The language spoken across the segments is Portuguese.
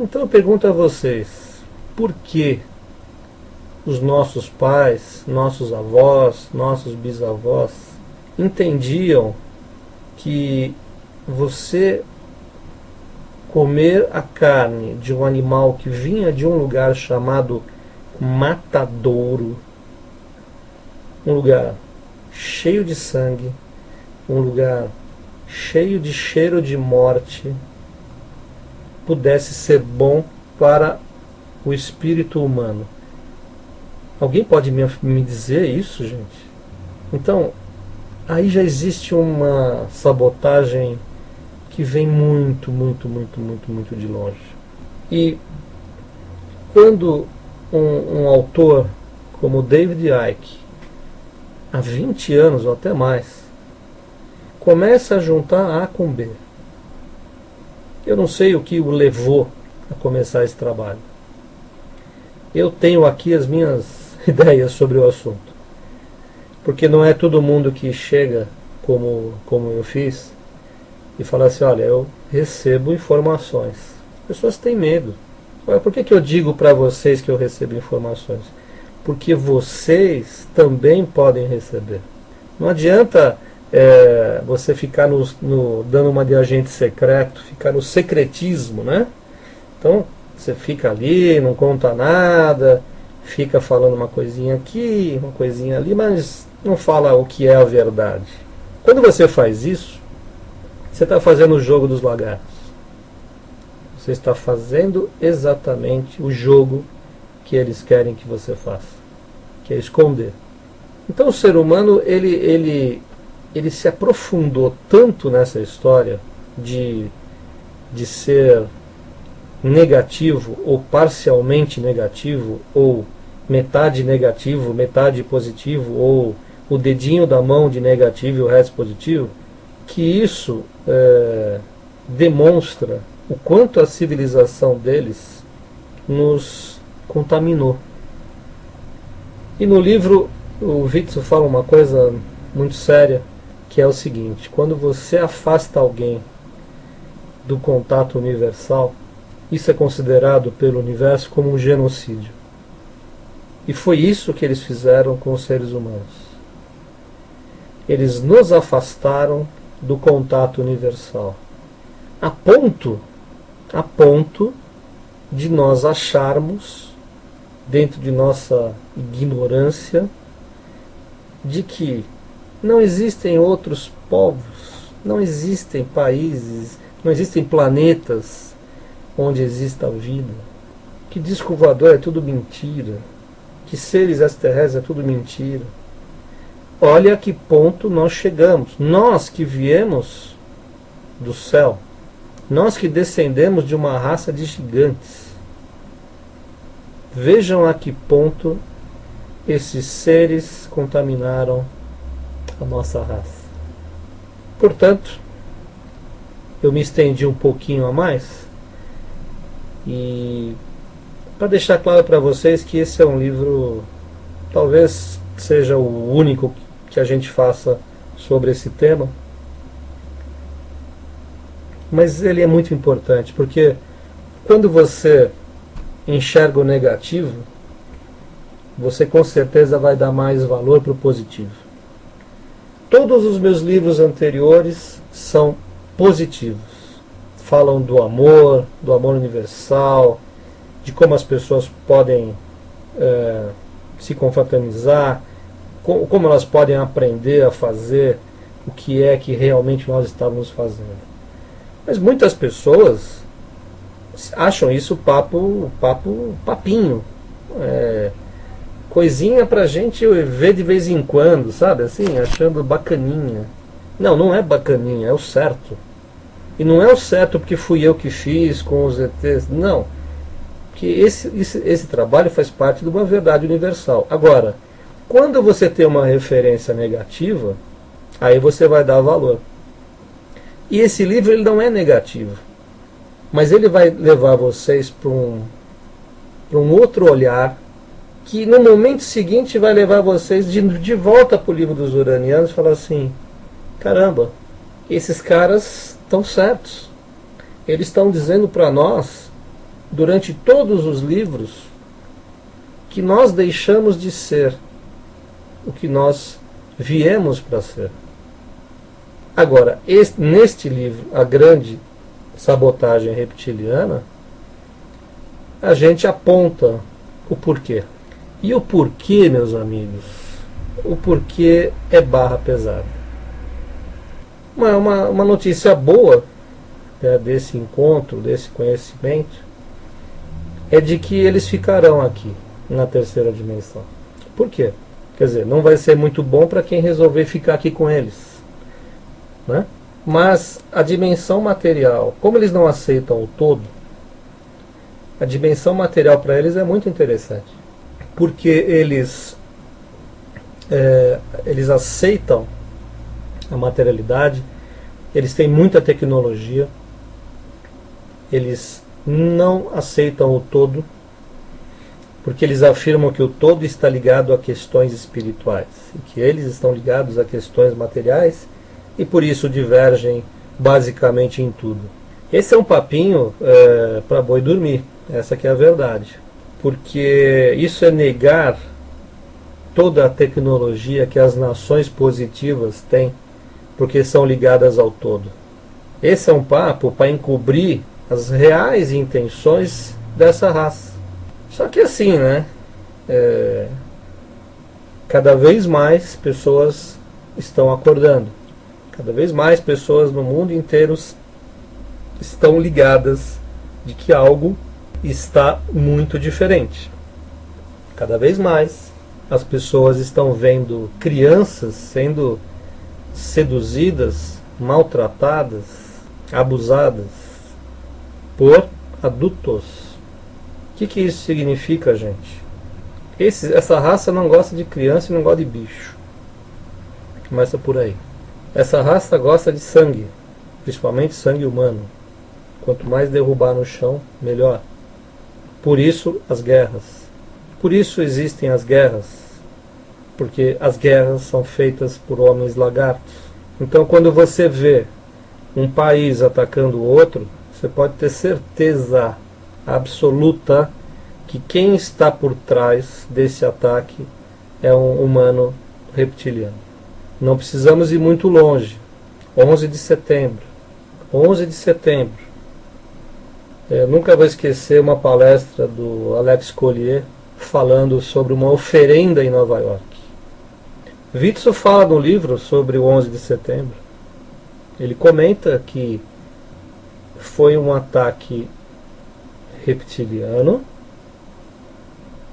Então eu pergunto a vocês, por que os nossos pais, nossos avós, nossos bisavós entendiam que você comer a carne de um animal que vinha de um lugar chamado matadouro, um lugar cheio de sangue, um lugar cheio de cheiro de morte, pudesse ser bom para o espírito humano? Alguém pode me dizer isso, gente? Então, aí já existe uma sabotagem que vem muito de longe. E quando um autor como David Icke, há 20 anos ou até mais, começa a juntar A com B, eu não sei o que o levou a começar esse trabalho. Eu tenho aqui as minhas ideias sobre o assunto, porque não é todo mundo que chega como eu fiz e fala assim: olha, eu recebo informações. As pessoas têm medo. Por que eu digo para vocês que eu recebo informações? Porque vocês também podem receber. Não adianta você ficar dando uma de agente secreto, ficar no secretismo, né? Então você fica ali, não conta nada, fica falando uma coisinha aqui, uma coisinha ali, mas não fala o que é a verdade. Quando você faz isso, você está fazendo o jogo dos lagartos. Você está fazendo exatamente o jogo que eles querem que você faça, que é esconder. Então o ser humano ele se aprofundou tanto nessa história de ser negativo ou parcialmente negativo, ou metade negativo, metade positivo, ou o dedinho da mão de negativo e o resto positivo, que isso demonstra o quanto a civilização deles nos contaminou. E no livro o Vitsu fala uma coisa muito séria, que é o seguinte: quando você afasta alguém do contato universal, isso é considerado pelo universo como um genocídio. E foi isso que eles fizeram com os seres humanos. Eles nos afastaram do contato universal, a ponto de nós acharmos, dentro de nossa ignorância, de que não existem outros povos, não existem países, não existem planetas onde exista vida, que disco voador é tudo mentira, que seres extraterrestres é tudo mentira. Olha a que ponto nós chegamos. Nós que viemos do céu, nós que descendemos de uma raça de gigantes. Vejam a que ponto esses seres contaminaram a nossa raça. Portanto, eu me estendi um pouquinho a mais, e para deixar claro para vocês que esse é um livro, talvez seja o único que a gente faça sobre esse tema, mas ele é muito importante, porque quando você enxerga o negativo, você com certeza vai dar mais valor para o positivo. Todos os meus livros anteriores são positivos. Falam do amor universal, de como as pessoas podem se confraternizar, como elas podem aprender a fazer o que é que realmente nós estávamos fazendo. Mas muitas pessoas acham isso papinho, coisinha pra gente ver de vez em quando, sabe, assim, achando bacaninha. Não é bacaninha, é o certo. E não é o certo porque fui eu que fiz com os ETs, não. Porque esse trabalho faz parte de uma verdade universal. Agora, quando você tem uma referência negativa, aí você vai dar valor. E esse livro ele não é negativo, mas ele vai levar vocês para um outro olhar, que no momento seguinte vai levar vocês de volta para o livro dos uranianos e falar assim: caramba, esses caras estão certos. Eles estão dizendo para nós durante todos os livros, que nós deixamos de ser o que nós viemos para ser. Agora, neste livro, A Grande Sabotagem Reptiliana, a gente aponta o porquê. E o porquê, meus amigos, o porquê é barra pesada. Uma notícia boa, né, desse encontro, desse conhecimento, é de que eles ficarão aqui, na terceira dimensão. Por quê? Quer dizer, não vai ser muito bom para quem resolver ficar aqui com eles, né? Mas a dimensão material, como eles não aceitam o todo, a dimensão material para eles é muito interessante, porque eles aceitam a materialidade, eles têm muita tecnologia, eles não aceitam o todo, porque eles afirmam que o todo está ligado a questões espirituais, e que eles estão ligados a questões materiais, e por isso divergem basicamente em tudo. Esse é um papinho para boi dormir, essa que é a verdade, porque isso é negar toda a tecnologia que as nações positivas têm, porque são ligadas ao todo. Esse é um papo para encobrir as reais intenções dessa raça. Só que assim, né? Cada vez mais pessoas estão acordando. Cada vez mais pessoas no mundo inteiro estão ligadas de que algo está muito diferente. Cada vez mais as pessoas estão vendo crianças sendo seduzidas, maltratadas, abusadas por adultos. O que isso significa, gente? Essa raça não gosta de criança e não gosta de bicho. Começa por aí. Essa raça gosta de sangue, principalmente sangue humano. Quanto mais derrubar no chão, melhor. Por isso as guerras. Por isso existem as guerras. Porque as guerras são feitas por homens lagartos. Então quando você vê um país atacando o outro, você pode ter certeza absoluta que quem está por trás desse ataque é um humano reptiliano. Não precisamos ir muito longe. 11 de setembro. 11 de setembro. Eu nunca vou esquecer uma palestra do Alex Collier falando sobre uma oferenda em Nova York. Witzel fala no livro sobre o 11 de setembro. Ele comenta que foi um ataque reptiliano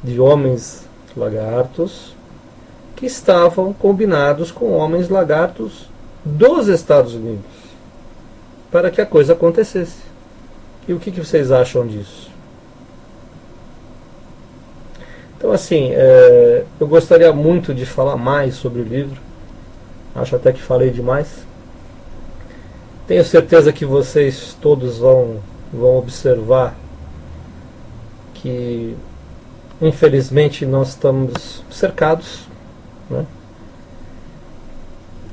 de homens lagartos que estavam combinados com homens lagartos dos Estados Unidos para que a coisa acontecesse. E o que vocês acham disso? Então assim, eu gostaria muito de falar mais sobre o livro. Acho até que falei demais. Tenho certeza que vocês todos vão observar que infelizmente nós estamos cercados, né?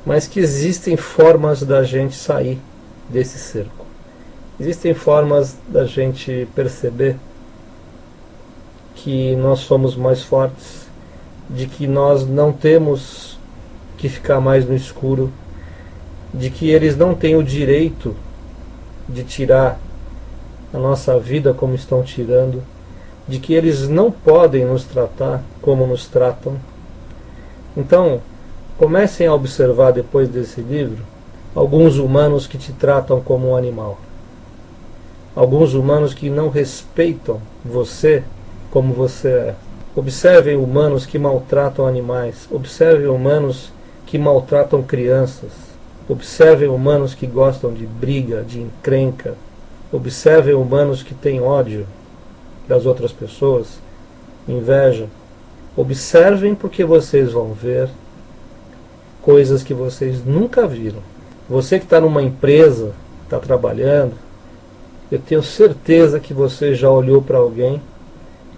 Mas que existem formas da gente sair desse cerco. Existem formas da gente perceber que nós somos mais fortes, de que nós não temos que ficar mais no escuro, de que eles não têm o direito de tirar a nossa vida como estão tirando, de que eles não podem nos tratar como nos tratam. Então, comecem a observar depois desse livro alguns humanos que te tratam como um animal. Alguns humanos que não respeitam você como você é. Observem humanos que maltratam animais. Observem humanos que maltratam crianças. Observem humanos que gostam de briga, de encrenca. Observem humanos que têm ódio das outras pessoas, inveja. Observem, porque vocês vão ver coisas que vocês nunca viram. Você que está numa empresa, está trabalhando, eu tenho certeza que você já olhou para alguém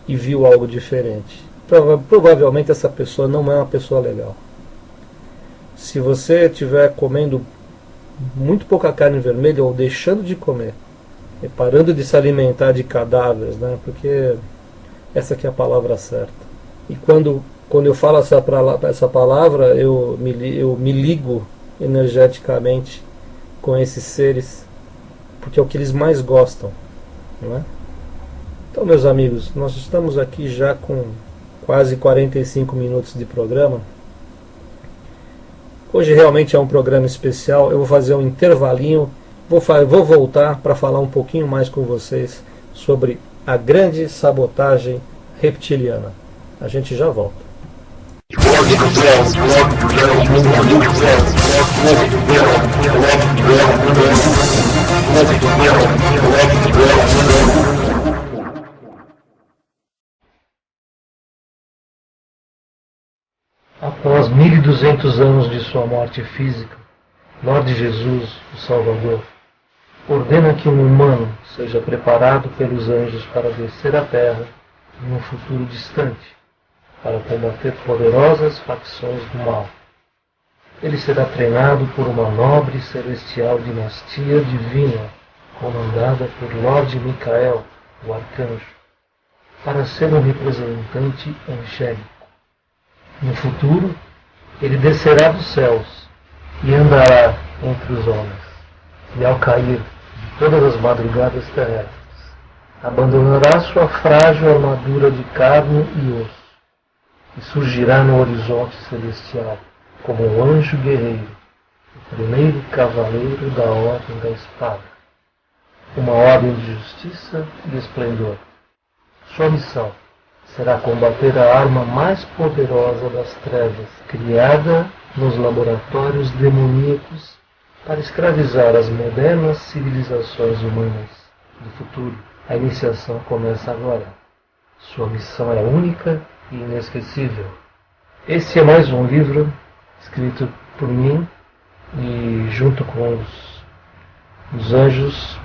e viu algo diferente. Provavelmente essa pessoa não é uma pessoa legal. Se você estiver comendo muito pouca carne vermelha ou deixando de comer, e parando de se alimentar de cadáveres, né? Porque essa que é a palavra certa. E quando eu falo essa palavra, eu me ligo energeticamente com esses seres, porque é o que eles mais gostam, não é? Então, meus amigos, nós estamos aqui já com quase 45 minutos de programa. Hoje realmente é um programa especial. Eu vou fazer um intervalinho, vou voltar para falar um pouquinho mais com vocês sobre a grande sabotagem reptiliana. A gente já volta. Após 1200 anos de sua morte física, Lorde Jesus, o Salvador, ordena que um humano seja preparado pelos anjos para descer à Terra em um futuro distante, para combater poderosas facções do mal. Ele será treinado por uma nobre e celestial dinastia divina, comandada por Lorde Micael, o arcanjo, para ser um representante angélico. No futuro, ele descerá dos céus e andará entre os homens, e ao cair de todas as madrugadas terrestres, abandonará sua frágil armadura de carne e osso, e surgirá no horizonte celestial como um anjo guerreiro, o primeiro cavaleiro da Ordem da Espada, uma ordem de justiça e esplendor. Sua missão será combater a arma mais poderosa das trevas, criada nos laboratórios demoníacos para escravizar as modernas civilizações humanas do futuro. A iniciação começa agora. Sua missão é única e inesquecível. Esse é mais um livro escrito por mim e junto com os anjos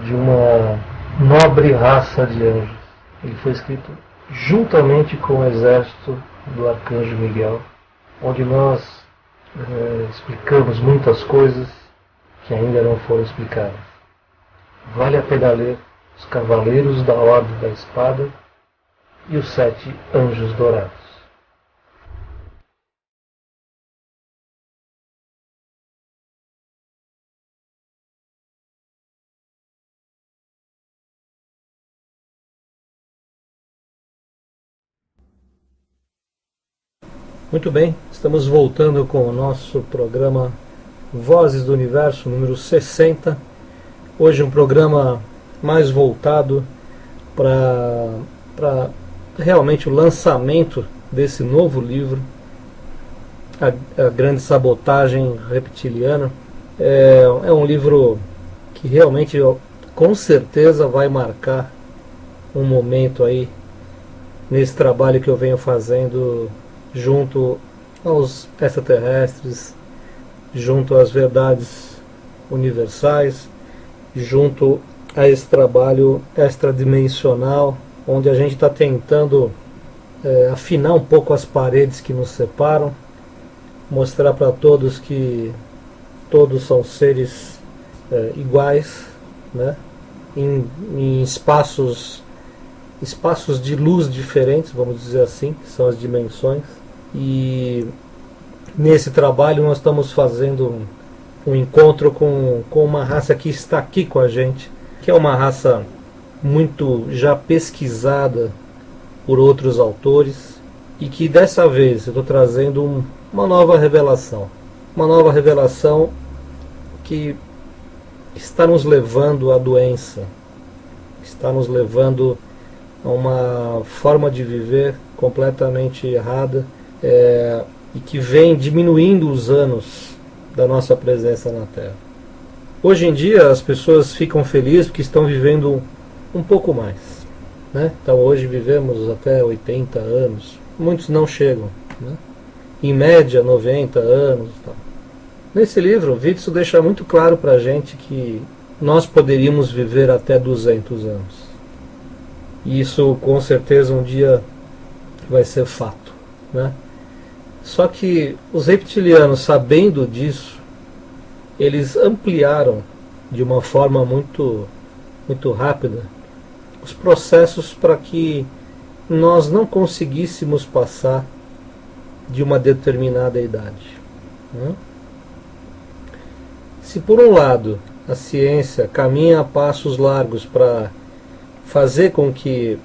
de uma nobre raça de anjos. Ele foi escrito juntamente com o exército do Arcanjo Miguel, onde nós explicamos muitas coisas que ainda não foram explicadas. Vale a pena ler Os Cavaleiros da Ordem da Espada e os 7 Anjos Dourados. Muito bem, estamos voltando com o nosso programa Vozes do Universo, número 60. Hoje um programa mais voltado para realmente o lançamento desse novo livro, a Grande Sabotagem Reptiliana. É um livro que realmente, com certeza, vai marcar um momento aí nesse trabalho que eu venho fazendo junto aos extraterrestres, junto às verdades universais, junto a esse trabalho extradimensional, onde a gente está tentando afinar um pouco as paredes que nos separam, mostrar para todos que todos são seres iguais, né? Em espaços de luz diferentes, vamos dizer assim, que são as dimensões. E nesse trabalho nós estamos fazendo um encontro com uma raça que está aqui com a gente, que é uma raça muito já pesquisada por outros autores, e que dessa vez eu estou trazendo uma nova revelação. Uma nova revelação que está nos levando à doença, está nos levando a uma forma de viver completamente errada, e que vem diminuindo os anos da nossa presença na Terra. Hoje em dia as pessoas ficam felizes porque estão vivendo um pouco mais, né? Então hoje vivemos até 80 anos, muitos não chegam, né? Em média 90 anos. Tal. Nesse livro, Vitsu deixa muito claro para a gente que nós poderíamos viver até 200 anos. E isso com certeza um dia vai ser fato, né? Só que os reptilianos, sabendo disso, eles ampliaram de uma forma muito muito rápida, os processos para que nós não conseguíssemos passar de uma determinada idade, né? Se por um lado a ciência caminha a passos largos para fazer com que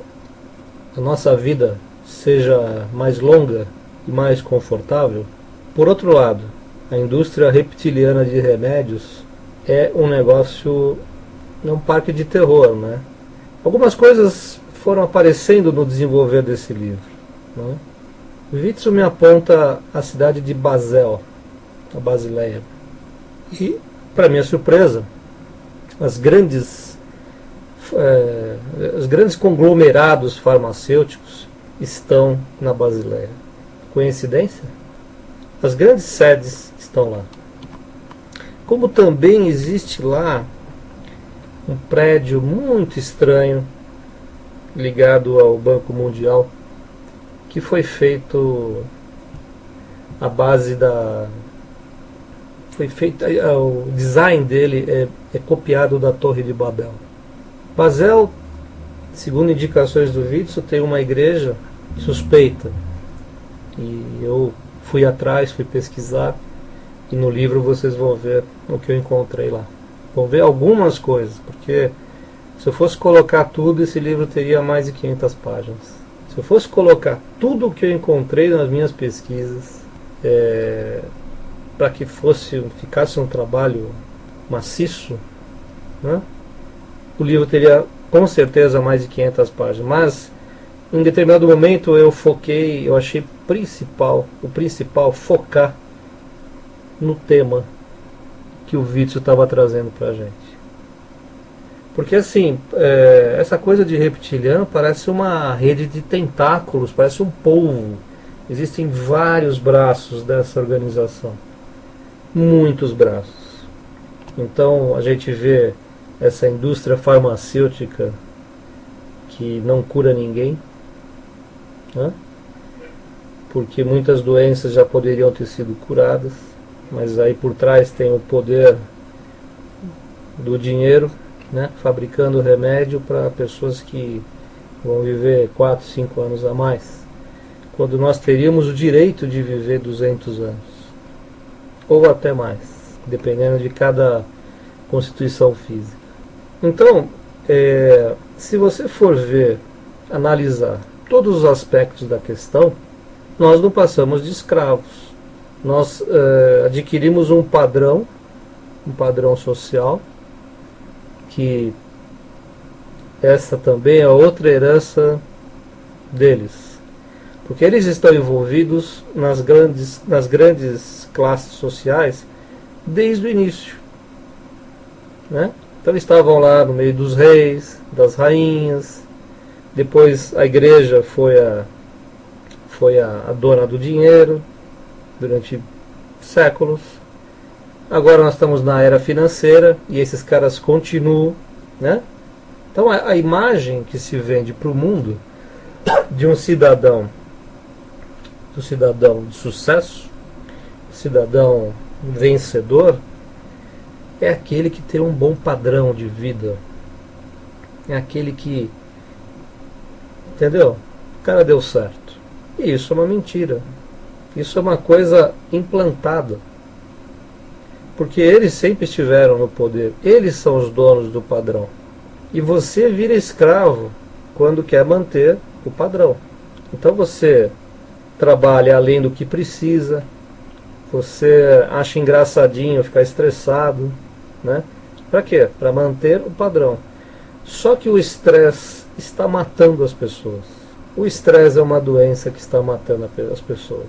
a nossa vida seja mais longa e mais confortável, por outro lado, a indústria reptiliana de remédios é um negócio, é um parque de terror, né? Algumas coisas foram aparecendo no desenvolver desse livro, né? Witzel me aponta a cidade de Basel, a Basileia. E, para minha surpresa, os grandes conglomerados farmacêuticos estão na Basileia. Coincidência? As grandes sedes estão lá. Como também existe lá um prédio muito estranho ligado ao Banco Mundial, que foi feito a base da... o design dele é copiado da Torre de Babel. Basel, segundo indicações do Witzel, tem uma igreja suspeita. E eu fui atrás, fui pesquisar, e no livro vocês vão ver o que eu encontrei lá. Vão ver algumas coisas, porque se eu fosse colocar tudo, esse livro teria mais de 500 páginas. Se eu fosse colocar tudo o que eu encontrei nas minhas pesquisas, para que ficasse um trabalho maciço, né? O livro teria com certeza mais de 500 páginas, mas em determinado momento eu achei o principal focar no tema que o Witzel estava trazendo para a gente. Porque assim, essa coisa de reptiliano parece uma rede de tentáculos, parece um polvo. Existem vários braços dessa organização, muitos braços. Então a gente vê essa indústria farmacêutica que não cura ninguém, né? Porque muitas doenças já poderiam ter sido curadas, mas aí por trás tem o poder do dinheiro, né? Fabricando remédio para pessoas que vão viver 4, 5 anos a mais, quando nós teríamos o direito de viver 200 anos, ou até mais, dependendo de cada constituição física. Então, se você for analisar todos os aspectos da questão, nós não passamos de escravos. Nós adquirimos um padrão social, que essa também é outra herança deles, porque eles estão envolvidos nas grandes classes sociais desde o início, né? Então eles estavam lá no meio dos reis, das rainhas. Depois a igreja foi a dona do dinheiro durante séculos. Agora nós estamos na era financeira e esses caras continuam, né? Então a imagem que se vende para o mundo de um cidadão de sucesso, cidadão vencedor, é aquele que tem um bom padrão de vida. É aquele que, entendeu? O cara deu certo. E isso é uma mentira. Isso é uma coisa implantada. Porque eles sempre estiveram no poder. Eles são os donos do padrão. E você vira escravo quando quer manter o padrão. Então você trabalha além do que precisa. Você acha engraçadinho ficar estressado, né? Para quê? Para manter o padrão. Só que o estresse está matando as pessoas. O estresse é uma doença que está matando as pessoas.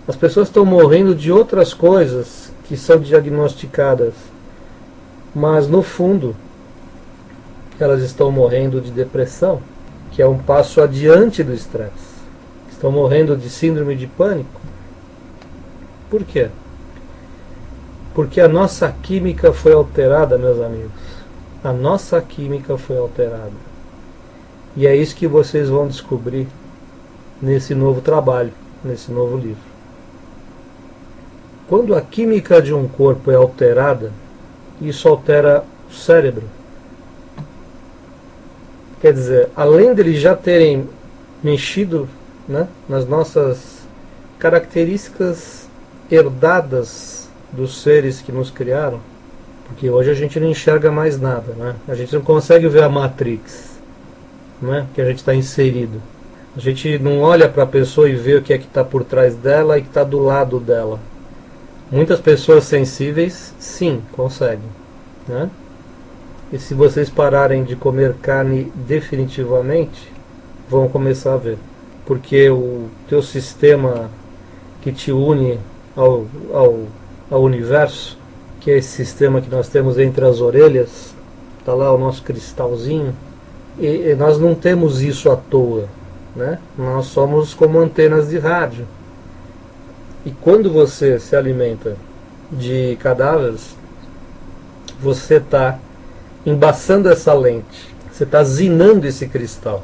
As pessoas estão morrendo de outras coisas que são diagnosticadas, mas no fundo elas estão morrendo de depressão, que é um passo adiante do estresse. Estão morrendo de síndrome de pânico. Por quê? Porque a nossa química foi alterada, meus amigos. A nossa química foi alterada. E é isso que vocês vão descobrir nesse novo trabalho, nesse novo livro. Quando a química de um corpo é alterada, isso altera o cérebro. Quer dizer, além deles já terem mexido, né, nas nossas características herdadas dos seres que nos criaram, porque hoje a gente não enxerga mais nada, né? A gente não consegue ver a Matrix, né, que a gente está inserido. A gente não olha para a pessoa e vê o que é que está por trás dela e que está do lado dela. Muitas pessoas sensíveis, sim, conseguem, né? E se vocês pararem de comer carne definitivamente, vão começar a ver. Porque o teu sistema que te une ao universo, que é esse sistema que nós temos entre as orelhas, está lá o nosso cristalzinho, e nós não temos isso à toa, né? Nós somos como antenas de rádio. E quando você se alimenta de cadáveres, você está embaçando essa lente, você está zinando esse cristal.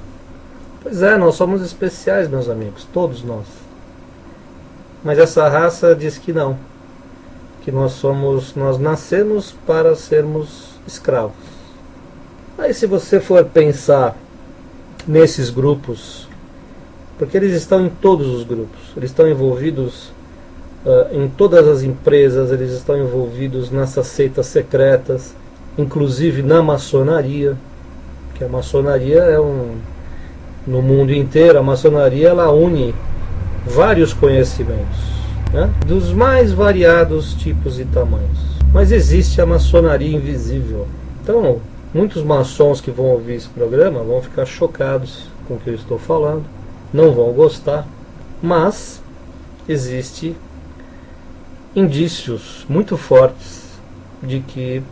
Pois é, nós somos especiais, meus amigos, todos nós. Mas essa raça diz que não, que nós nascemos para sermos escravos. Aí se você for pensar nesses grupos, porque eles estão em todos os grupos, eles estão envolvidos em todas as empresas, eles estão envolvidos nessas seitas secretas, inclusive na maçonaria, que a maçonaria no mundo inteiro, a maçonaria ela une vários conhecimentos, né, dos mais variados tipos e tamanhos. Mas existe a maçonaria invisível. Então, muitos maçons que vão ouvir esse programa vão ficar chocados com o que eu estou falando, não vão gostar, mas existe indícios muito fortes de que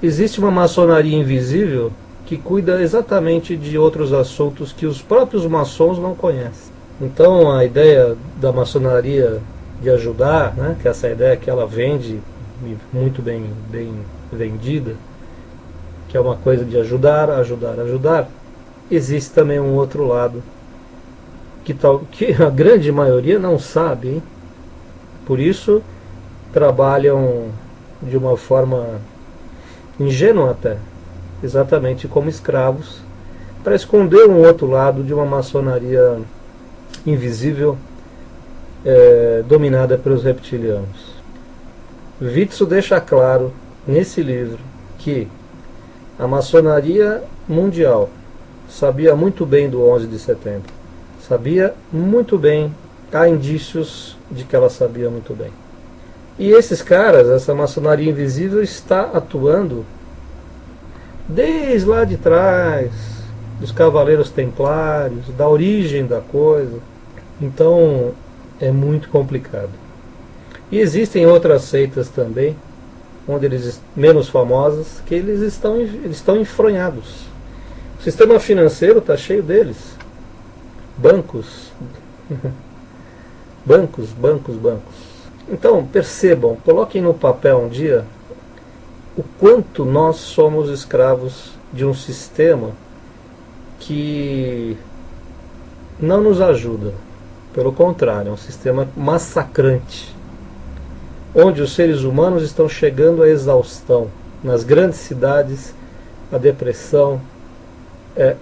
existe uma maçonaria invisível que cuida exatamente de outros assuntos que os próprios maçons não conhecem. Então a ideia da maçonaria de ajudar, né, que essa ideia que ela vende, muito bem vendida, que é uma coisa de ajudar, existe também um outro lado que a grande maioria não sabe, hein? Por isso trabalham de uma forma ingênua até, exatamente como escravos, para esconder um outro lado de uma maçonaria invisível, dominada pelos reptilianos. Witzel deixa claro nesse livro que a maçonaria mundial sabia muito bem do 11 de setembro, sabia muito bem, há indícios de que ela sabia muito bem. E esses caras, essa maçonaria invisível está atuando desde lá de trás, dos cavaleiros templários, da origem da coisa. Então é muito complicado. E existem outras seitas também, onde eles menos famosas, que eles estão enfronhados. O sistema financeiro está cheio deles. Bancos. bancos. Então percebam, coloquem no papel um dia o quanto nós somos escravos de um sistema que não nos ajuda. Pelo contrário, é um sistema massacrante, onde os seres humanos estão chegando à exaustão. Nas grandes cidades, a depressão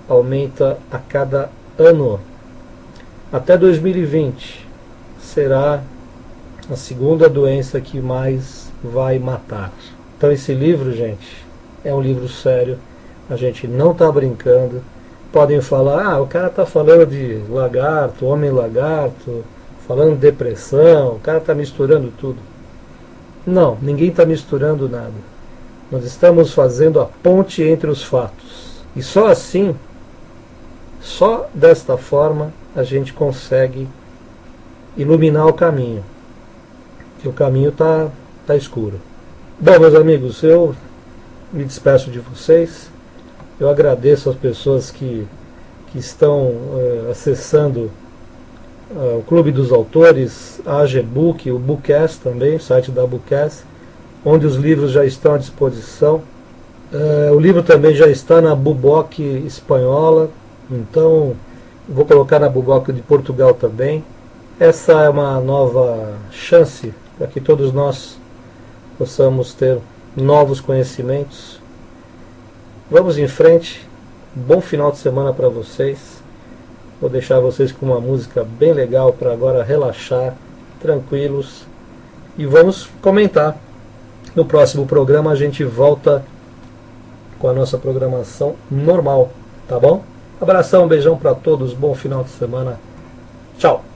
aumenta a cada ano. Até 2020 será a segunda doença que mais vai matar. Então esse livro, gente, é um livro sério. A gente não está brincando. Podem falar, o cara está falando de lagarto, homem lagarto, falando de depressão, o cara está misturando tudo. Não, ninguém está misturando nada. Nós estamos fazendo a ponte entre os fatos. E só assim, só desta forma, a gente consegue iluminar o caminho. Que o caminho está escuro. Bom, meus amigos, eu me despeço de vocês. Eu agradeço as pessoas que estão acessando o Clube dos Autores, a AGBook, o Bookcast também, o site da Bookcast, onde os livros já estão à disposição. O livro também já está na Buboc espanhola, então vou colocar na Buboc de Portugal também. Essa é uma nova chance para que todos nós possamos ter novos conhecimentos. Vamos em frente, Bom final de semana para vocês. Vou deixar vocês com uma música bem legal para agora relaxar, tranquilos. E vamos comentar. No próximo programa a gente volta com a nossa programação normal, tá bom? Abração, beijão para todos, bom final de semana. Tchau!